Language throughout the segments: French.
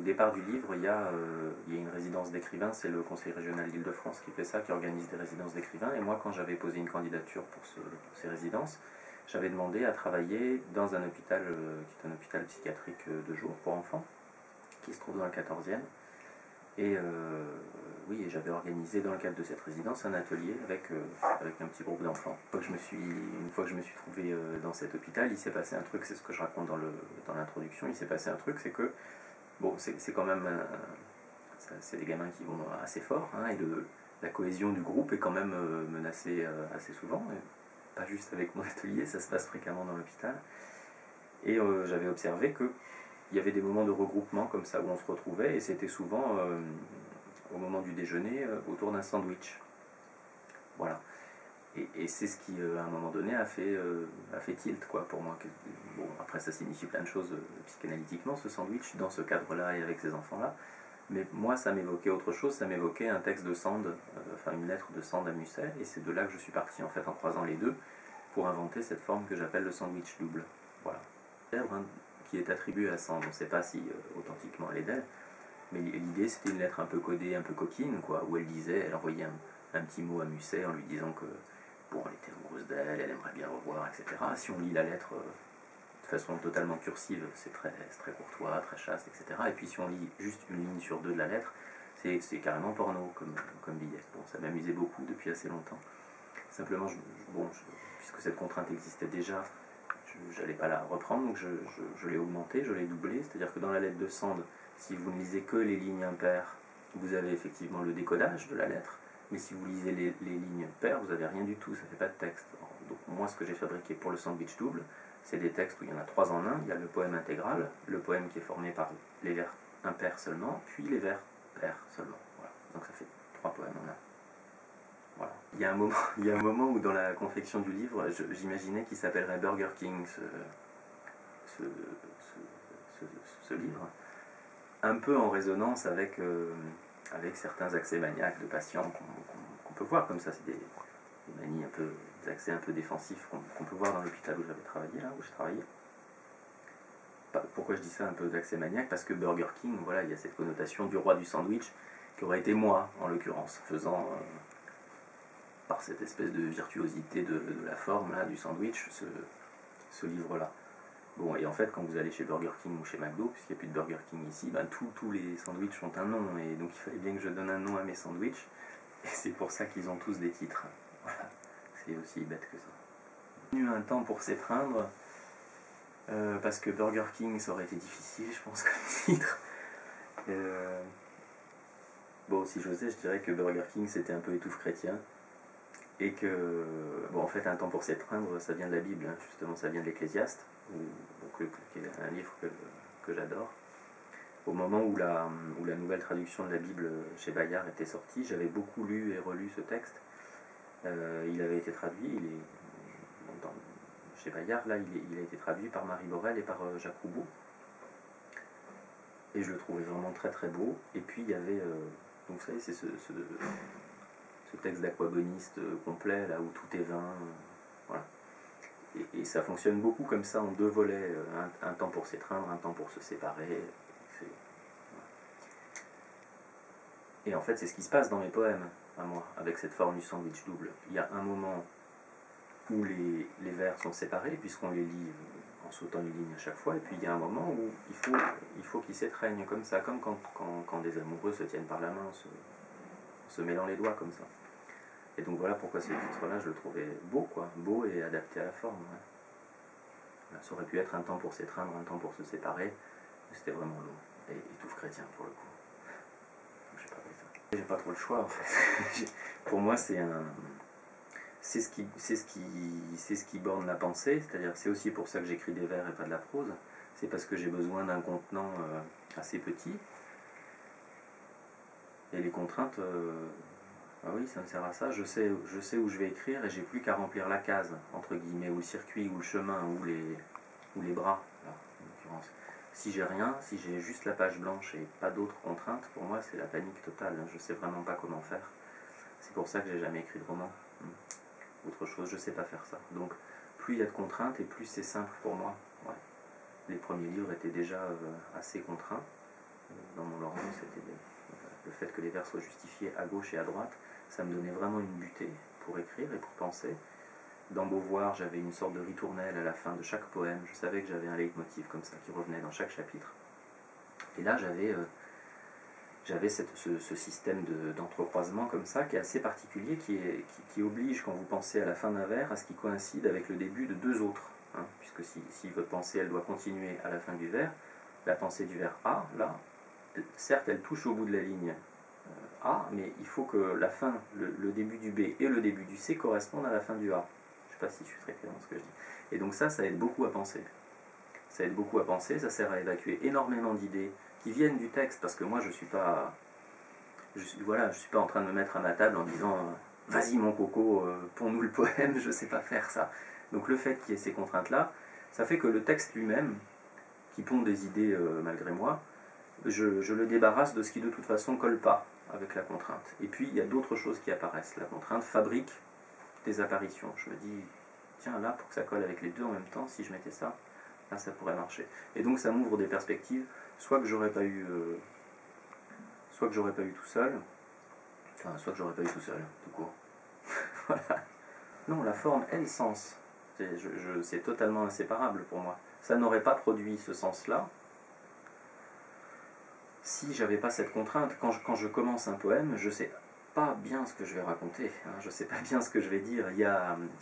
au départ du livre, il y a une résidence d'écrivains, c'est le Conseil régional d'Île-de-France qui fait ça, qui organise des résidences d'écrivains. Et moi, quand j'avais posé une candidature pour ces résidences, j'avais demandé à travailler dans un hôpital qui est un hôpital psychiatrique de jour pour enfants, qui se trouve dans le 14e. Et oui, j'avais organisé dans le cadre de cette résidence un atelier avec un petit groupe d'enfants. Une fois que je me suis trouvé dans cet hôpital, il s'est passé un truc, c'est ce que je raconte dans l'introduction, il s'est passé un truc, c'est que, bon, c'est quand même, c'est des gamins qui vont assez fort, hein, et la cohésion du groupe est quand même menacée assez souvent, pas juste avec mon atelier, ça se passe fréquemment dans l'hôpital. Et j'avais observé que il y avait des moments de regroupement comme ça où on se retrouvait, et c'était souvent au moment du déjeuner autour d'un sandwich. Voilà. Et c'est ce qui, à un moment donné, a fait tilt, quoi, pour moi. Bon, après, ça signifie plein de choses psychanalytiquement, ce sandwich, dans ce cadre-là et avec ces enfants-là. Mais moi, ça m'évoquait autre chose, ça m'évoquait un texte de Sand, enfin une lettre de Sand à Musset, et c'est de là que je suis parti, en fait, en croisant les deux, pour inventer cette forme que j'appelle le sandwich double. Voilà. Qui est attribuée à Sand, on ne sait pas si authentiquement elle est d'elle, mais l'idée c'était une lettre un peu codée, un peu coquine, quoi, où elle envoyait un petit mot à Musset en lui disant que, bon, elle était amoureuse d'elle, elle aimerait bien le revoir, etc. Si on lit la lettre de façon totalement cursive, c'est très courtois, très chaste, etc. Et puis si on lit juste une ligne sur deux de la lettre, c'est carrément porno comme billet. Bon, ça m'amusait beaucoup depuis assez longtemps. Simplement, puisque cette contrainte existait déjà, je n'allais pas la reprendre, donc je l'ai augmenté, je l'ai doublé, c'est-à-dire que dans la lettre de Sand, si vous ne lisez que les lignes impaires, vous avez effectivement le décodage de la lettre, mais si vous lisez les lignes paires, vous n'avez rien du tout, ça ne fait pas de texte. Donc moi, ce que j'ai fabriqué pour le sandwich double, c'est des textes où il y en a 3 en 1, il y a le poème intégral, le poème qui est formé par les vers impairs seulement, puis les vers pairs seulement. Voilà. Donc ça fait 3 poèmes en 1. Voilà. Il y a un moment où dans la confection du livre, j'imaginais qu'il s'appellerait Burger King, ce livre, un peu en résonance avec certains accès maniaques de patients qu'on peut voir comme ça. C'est des manies des accès un peu défensifs qu'on peut voir dans l'hôpital où j'avais travaillé, là où je travaillais. Pourquoi je dis ça, un peu d'accès maniaque? Parce que Burger King, voilà, il y a cette connotation du roi du sandwich, qui aurait été moi, en l'occurrence, faisant... par cette espèce de virtuosité de la forme là, du sandwich, ce livre-là. Bon, et en fait, quand vous allez chez Burger King ou chez McDo, puisqu'il n'y a plus de Burger King ici, ben, tous les sandwichs ont un nom, et donc il fallait bien que je donne un nom à mes sandwichs, et c'est pour ça qu'ils ont tous des titres. Voilà, c'est aussi bête que ça. Il y a eu un temps pour s'étreindre, parce que Burger King, ça aurait été difficile, je pense, comme titre. Bon, si j'osais, je dirais que Burger King, c'était un peu étouffe chrétien. Et que, bon, en fait, un temps pour s'étreindre, ça vient de la Bible, hein, justement, ça vient de l'Ecclésiaste, qui est un livre que j'adore. Au moment où la nouvelle traduction de la Bible chez Bayard était sortie, j'avais beaucoup lu et relu ce texte. Il avait été traduit, chez Bayard, là, il a été traduit par Marie Borel et par Jacques Roubaud. Et je le trouvais vraiment très très beau. Et puis il y avait, donc vous savez, c'est ce texte d'aquagoniste complet, là où tout est vain, voilà. Et ça fonctionne beaucoup comme ça, en 2 volets, un temps pour s'étreindre, un temps pour se séparer. Voilà. Et en fait, c'est ce qui se passe dans mes poèmes, à moi, avec cette forme du sandwich double. Il y a un moment où les vers sont séparés, puisqu'on les lit en sautant une ligne à chaque fois, et puis il y a un moment où il faut qu'ils s'étreignent comme ça, comme quand des amoureux se tiennent par la main, en se mêlant les doigts comme ça. Et donc voilà pourquoi ce titre-là, je le trouvais beau, quoi, beau et adapté à la forme. Ouais. Ça aurait pu être un temps pour s'étreindre, un temps pour se séparer, mais c'était vraiment long, et étouffe chrétien pour le coup. Donc j'ai pas fait ça. J'ai pas trop le choix en fait. Pour moi, c'est ce qui borne la pensée, c'est-à-dire c'est aussi pour ça que j'écris des vers et pas de la prose. C'est parce que j'ai besoin d'un contenant assez petit, et les contraintes. Ah oui, ça me sert à ça, je sais où je vais écrire et j'ai plus qu'à remplir la case, entre guillemets, ou le circuit, ou le chemin, ou les bras, là, en l'occurrence. Si j'ai rien, si j'ai juste la page blanche et pas d'autres contraintes, pour moi c'est la panique totale, je sais vraiment pas comment faire. C'est pour ça que j'ai jamais écrit de roman. Autre chose, je sais pas faire ça. Donc plus il y a de contraintes et plus c'est simple pour moi. Ouais. Les premiers livres étaient déjà assez contraints. dans mon Lorrain, c'était le fait que les vers soient justifiés à gauche et à droite, ça me donnait vraiment une butée pour écrire et pour penser. Dans Beauvoir, j'avais une sorte de ritournelle à la fin de chaque poème. Je savais que j'avais un leitmotiv comme ça qui revenait dans chaque chapitre. Et là, j'avais ce système d'entrecroisement comme ça qui est assez particulier, qui oblige, quand vous pensez à la fin d'un vers, à ce qui coïncide avec le début de deux autres. Hein, puisque si votre pensée, elle doit continuer à la fin du vers, la pensée du vers A, là, certes, elle touche au bout de la ligne A, mais il faut que la fin, le début du B et le début du C correspondent à la fin du A. Je ne sais pas si je suis très clair dans ce que je dis. Et donc ça aide beaucoup à penser. Ça aide beaucoup à penser, ça sert à évacuer énormément d'idées qui viennent du texte, parce que moi je ne suis pas... je suis pas en train de me mettre à ma table en disant vas-y mon coco, ponds-nous le poème, je ne sais pas faire ça. Donc le fait qu'il y ait ces contraintes-là, ça fait que le texte lui-même, qui pond des idées malgré moi, je le débarrasse de ce qui de toute façon colle pas avec la contrainte. Et puis il y a d'autres choses qui apparaissent. La contrainte fabrique des apparitions. Je me dis, tiens là, pour que ça colle avec les deux en même temps, si je mettais ça, là ça pourrait marcher. Et donc ça m'ouvre des perspectives, soit que j'aurais pas eu tout seul, enfin, soit que j'aurais pas eu tout seul, tout court. Voilà. Non, la forme et le sens, c'est totalement inséparable pour moi. Ça n'aurait pas produit ce sens-là si j'avais pas cette contrainte. Quand je commence un poème, je sais pas bien ce que je vais raconter, hein, je sais pas bien ce que je vais dire.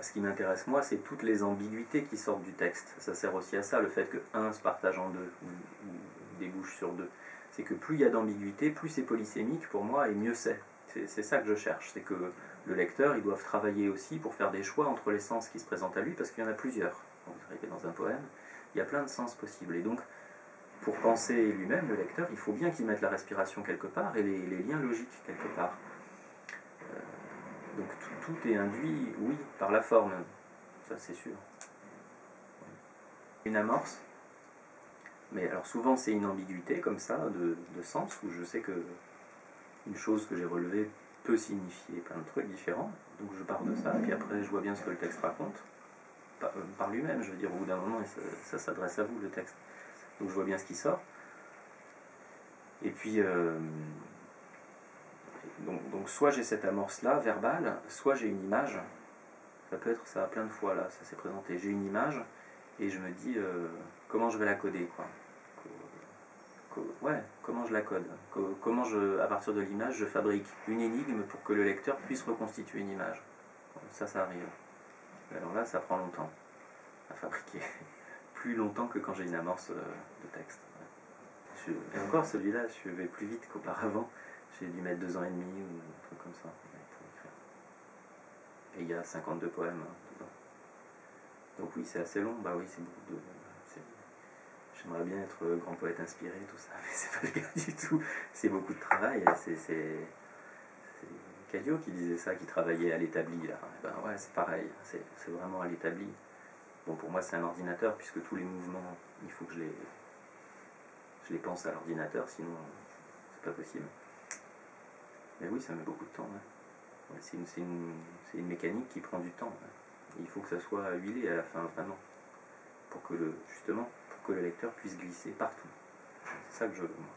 Ce qui m'intéresse moi, c'est toutes les ambiguïtés qui sortent du texte. Ça sert aussi à ça, le fait que un se partage en deux, ou débouche sur deux. C'est que plus il y a d'ambiguïté, plus c'est polysémique pour moi, et mieux c'est. C'est ça que je cherche, c'est que le lecteur, ils doivent travailler aussi pour faire des choix entre les sens qui se présentent à lui, parce qu'il y en a plusieurs. Quand vous arrivez dans un poème, il y a plein de sens possibles. Et donc, pour penser lui-même, le lecteur, il faut bien qu'il mette la respiration quelque part et les liens logiques quelque part. Donc tout est induit, oui, par la forme, ça c'est sûr. Une amorce, mais alors souvent c'est une ambiguïté comme ça, de sens, où je sais que une chose que j'ai relevée peut signifier plein de trucs différents, donc je pars de ça, et puis après je vois bien ce que le texte raconte, par lui-même, je veux dire, au bout d'un moment, ça s'adresse à vous, le texte. Donc je vois bien ce qui sort. Et puis, donc soit j'ai cette amorce-là, verbale, soit j'ai une image. Ça peut être ça plein de fois, là, ça s'est présenté. J'ai une image, et je me dis, comment je vais la coder, quoi. Ouais, comment je la code. Comment, à partir de l'image, je fabrique une énigme pour que le lecteur puisse reconstituer une image. Ça arrive. Alors là, ça prend longtemps à fabriquer. Plus longtemps que quand j'ai une amorce de texte. Et encore, celui-là, je vais plus vite qu'auparavant. J'ai dû mettre 2 ans et demi ou un truc comme ça pour écrire. Et il y a 52 poèmes dedans. Donc oui, c'est assez long. Bah oui, c'est beaucoup de... J'aimerais bien être grand poète inspiré, tout ça, mais c'est pas le cas du tout. C'est beaucoup de travail. C'est Cadio qui disait ça, qui travaillait à l'établi, là. Ben ouais, c'est pareil. C'est vraiment à l'établi. Bon, pour moi, c'est un ordinateur, puisque tous les mouvements, il faut que je les pense à l'ordinateur, sinon c'est pas possible. Mais oui, ça met beaucoup de temps. Ouais. Ouais, c'est une mécanique qui prend du temps. Ouais. Il faut que ça soit huilé à la fin, vraiment, justement, pour que le lecteur puisse glisser partout. C'est ça que je veux, moi.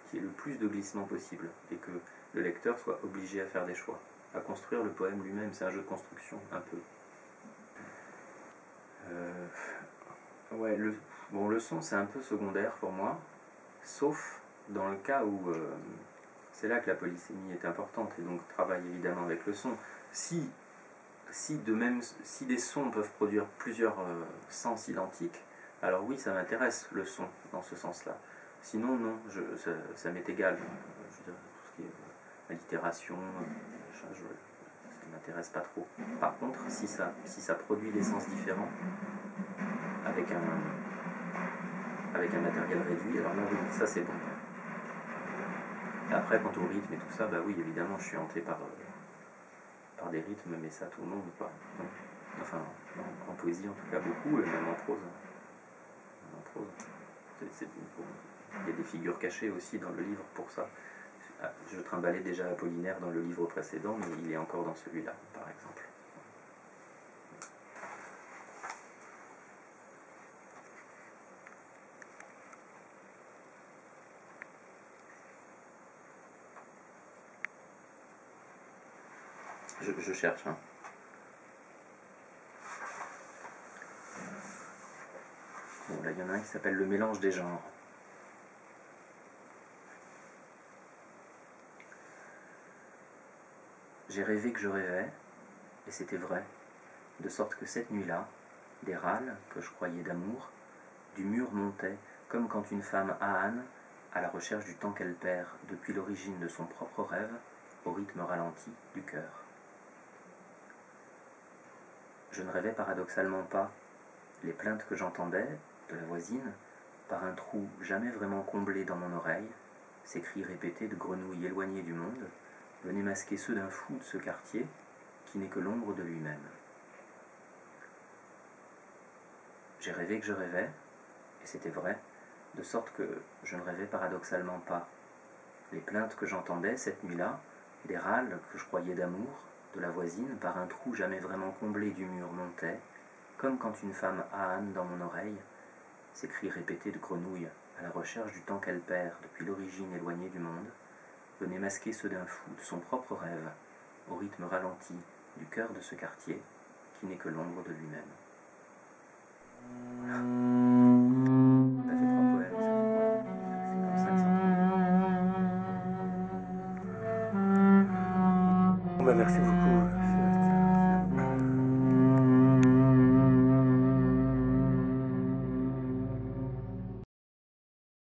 Qu'il y ait le plus de glissement possible, et que le lecteur soit obligé à faire des choix, à construire le poème lui-même. C'est un jeu de construction, un peu. Ouais, le son c'est un peu secondaire pour moi, sauf dans le cas où c'est là que la polysémie est importante, et donc travaille évidemment avec le son. Si des sons peuvent produire plusieurs sens identiques, alors oui, ça m'intéresse le son dans ce sens-là. Sinon, non, ça m'est égal. Je veux dire, tout ce qui est allitération, ça m'intéresse pas trop. Par contre, si ça produit des sens différents, avec un matériel réduit, alors là, oui, ça c'est bon. Et après, quant au rythme et tout ça, bah oui, évidemment, je suis hanté par des rythmes, mais ça, tout le monde, quoi. Enfin, en poésie, en tout cas, beaucoup, et même en prose. Il y a des figures cachées aussi dans le livre pour ça. Je trimballais déjà Apollinaire dans le livre précédent, mais il est encore dans celui-là, par exemple. Je cherche, hein. Bon, là, il y en a un qui s'appelle Le mélange des genres. J'ai rêvé que je rêvais, et c'était vrai, de sorte que cette nuit-là, des râles, que je croyais d'amour, du mur montaient, comme quand une femme ahane, à la recherche du temps qu'elle perd depuis l'origine de son propre rêve, au rythme ralenti du cœur. Je ne rêvais paradoxalement pas les plaintes que j'entendais, de la voisine, par un trou jamais vraiment comblé dans mon oreille, ces cris répétés de grenouilles éloignées du monde, venaient masquer ceux d'un fou de ce quartier, qui n'est que l'ombre de lui-même. J'ai rêvé que je rêvais, et c'était vrai, de sorte que je ne rêvais paradoxalement pas. Les plaintes que j'entendais cette nuit-là, des râles que je croyais d'amour, de la voisine, par un trou jamais vraiment comblé du mur montaient, comme quand une femme ahane dans mon oreille, ces cris répétés de grenouilles à la recherche du temps qu'elle perd depuis l'origine éloignée du monde, venaient masquer ceux d'un fou de son propre rêve, au rythme ralenti du cœur de ce quartier, qui n'est que l'ombre de lui-même. Ça fait 3 poèmes, ça fait quoi? Ça fait comme 500. Bon, ben, merci beaucoup.